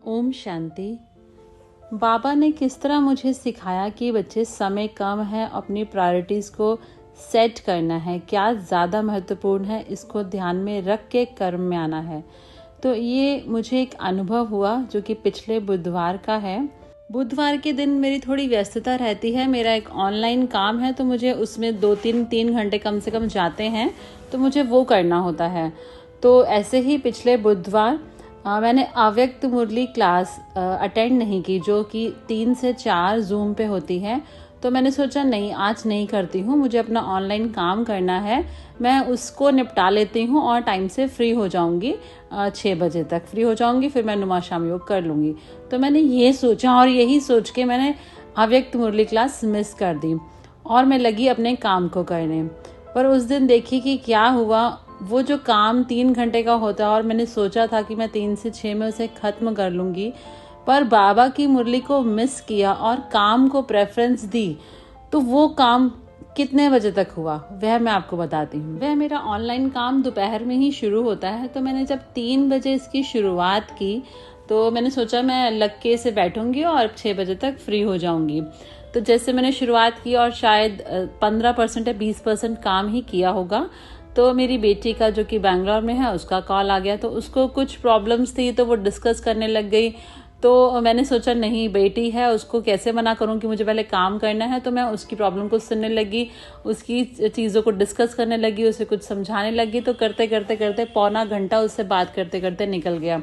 ओम शांति। बाबा ने किस तरह मुझे सिखाया कि बच्चे समय कम है, अपनी प्रायोरिटीज़ को सेट करना है, क्या ज़्यादा महत्वपूर्ण है, इसको ध्यान में रख के कर्म में आना है। तो ये मुझे एक अनुभव हुआ जो कि पिछले बुधवार का है। बुधवार के दिन मेरी थोड़ी व्यस्तता रहती है, मेरा एक ऑनलाइन काम है तो मुझे उसमें 2-3 घंटे कम से कम जाते हैं, तो मुझे वो करना होता है। तो ऐसे ही पिछले बुधवार मैंने अव्यक्त मुरली क्लास अटेंड नहीं की, जो कि 3 से 4 जूम पे होती है। तो मैंने सोचा नहीं, आज नहीं करती हूँ, मुझे अपना ऑनलाइन काम करना है, मैं उसको निपटा लेती हूँ और टाइम से फ्री हो जाऊँगी। 6 बजे तक फ्री हो जाऊँगी, फिर मैं नुमा शाम योग कर लूँगी। तो मैंने ये सोचा और यही सोच के मैंने अव्यक्त मुरली क्लास मिस कर दी और मैं लगी अपने काम को करने। पर उस दिन देखिए कि क्या हुआ, वो जो काम 3 घंटे का होता है और मैंने सोचा था कि मैं 3 से 6 में उसे ख़त्म कर लूँगी, पर बाबा की मुरली को मिस किया और काम को प्रेफरेंस दी। तो वो काम कितने बजे तक हुआ वह मैं आपको बताती हूँ। वह मेरा ऑनलाइन काम दोपहर में ही शुरू होता है, तो मैंने जब 3 बजे इसकी शुरुआत की तो मैंने सोचा मैं लग के से बैठूंगी और 6 बजे तक फ्री हो जाऊंगी। तो जैसे मैंने शुरुआत की और शायद 15% या 20% काम ही किया होगा, तो मेरी बेटी का जो कि बैंगलोर में है उसका कॉल आ गया। तो उसको कुछ प्रॉब्लम्स थी तो वो डिस्कस करने लग गई। तो मैंने सोचा नहीं, बेटी है, उसको कैसे मना करूं कि मुझे पहले काम करना है। तो मैं उसकी प्रॉब्लम को सुनने लगी, उसकी चीज़ों को डिस्कस करने लगी, उसे कुछ समझाने लगी। तो करते करते करते पौना घंटा उससे बात करते करते निकल गया।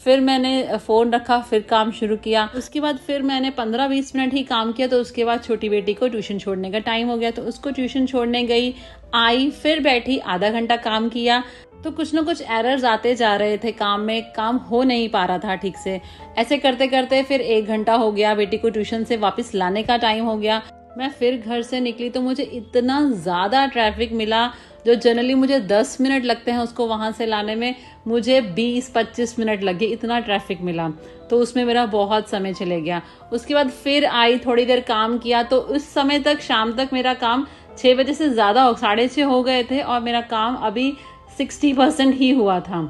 फिर मैंने फ़ोन रखा, फिर काम शुरू किया। उसके बाद फिर मैंने 15-20 मिनट ही काम किया। तो उसके बाद छोटी बेटी को ट्यूशन छोड़ने का टाइम हो गया, तो उसको ट्यूशन छोड़ने गई, आई, फिर बैठी, आधा घंटा काम किया। तो कुछ ना कुछ एरर्स आते जा रहे थे काम में, काम हो नहीं पा रहा था ठीक से। ऐसे करते करते फिर 1 घंटा हो गया, बेटी को ट्यूशन से वापस लाने का टाइम हो गया। मैं फिर घर से निकली तो मुझे इतना ज़्यादा ट्रैफिक मिला, जो जनरली मुझे 10 मिनट लगते हैं उसको वहाँ से लाने में, मुझे 20-25 मिनट लगे, इतना ट्रैफिक मिला। तो उसमें मेरा बहुत समय चले गया। उसके बाद फिर आई, थोड़ी देर काम किया। तो उस समय तक, शाम तक मेरा काम 6 बजे से ज़्यादा 6:30 हो गए थे और मेरा काम अभी 60% ही हुआ था।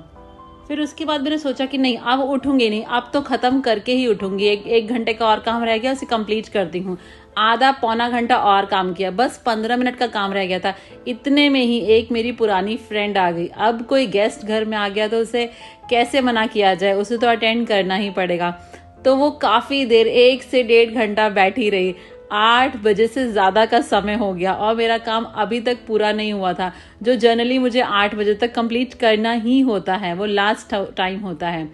फिर उसके बाद मैंने सोचा कि नहीं, अब उठूंगी नहीं, अब तो ख़त्म करके ही उठूंगी। एक घंटे का और काम रह गया, उसे कंप्लीट करती हूँ। आधा पौना घंटा और काम किया, बस 15 मिनट का काम रह गया था। इतने में ही एक मेरी पुरानी फ्रेंड आ गई। अब कोई गेस्ट घर में आ गया तो उसे कैसे मना किया जाए, उसे तो अटेंड करना ही पड़ेगा। तो वो काफ़ी देर, 1 से 1.5 घंटा बैठी रही। 8 बजे से ज़्यादा का समय हो गया और मेरा काम अभी तक पूरा नहीं हुआ था, जो जनरली मुझे 8 बजे तक कंप्लीट करना ही होता है, वो लास्ट टाइम होता है।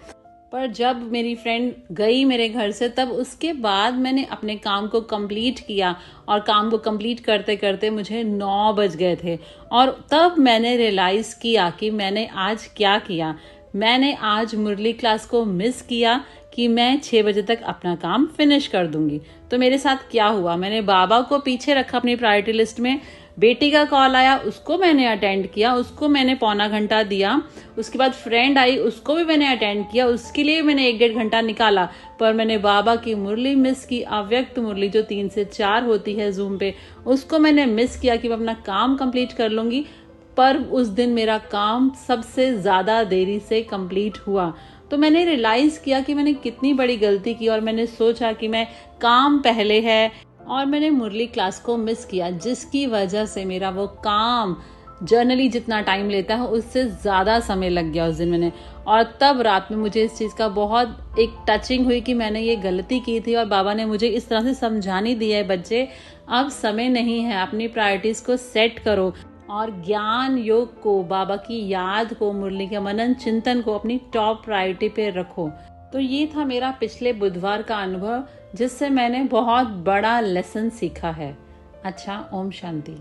पर जब मेरी फ्रेंड गई मेरे घर से, तब उसके बाद मैंने अपने काम को कंप्लीट किया और काम को कंप्लीट करते करते मुझे 9 बज गए थे। और तब मैंने रियलाइज़ किया कि मैंने आज क्या किया। मैंने आज मुरली क्लास को मिस किया कि मैं 6 बजे तक अपना काम फिनिश कर दूंगी। तो मेरे साथ क्या हुआ, मैंने बाबा को पीछे रखा अपनी प्रायोरिटी लिस्ट में। बेटी का कॉल आया, उसको मैंने अटेंड किया, उसको मैंने पौना घंटा दिया। उसके बाद फ्रेंड आई, उसको भी मैंने अटेंड किया, उसके लिए मैंने 1-1.5 घंटा निकाला। पर मैंने बाबा की मुरली मिस की, अव्यक्त मुरली जो 3 से 4 होती है जूम पे, उसको मैंने मिस किया कि मैं अपना काम कंप्लीट कर लूँगी। पर उस दिन मेरा काम सबसे ज़्यादा देरी से कंप्लीट हुआ। तो मैंने रियलाइज़ किया कि मैंने कितनी बड़ी गलती की और मैंने सोचा कि मैं काम पहले है और मैंने मुरली क्लास को मिस किया, जिसकी वजह से मेरा वो काम जर्नली जितना टाइम लेता है उससे ज़्यादा समय लग गया उस दिन मैंने। और तब रात में मुझे इस चीज़ का बहुत एक टचिंग हुई कि मैंने ये गलती की थी और बाबा ने मुझे इस तरह से समझानी दी है, बच्चे अब समय नहीं है, अपनी प्रायोरिटीज़ को सेट करो और ज्ञान योग को, बाबा की याद को, मुरली के मनन चिंतन को अपनी टॉप प्रायोरिटी पे रखो। तो ये था मेरा पिछले बुधवार का अनुभव, जिससे मैंने बहुत बड़ा लेसन सीखा है। अच्छा, ओम शांति।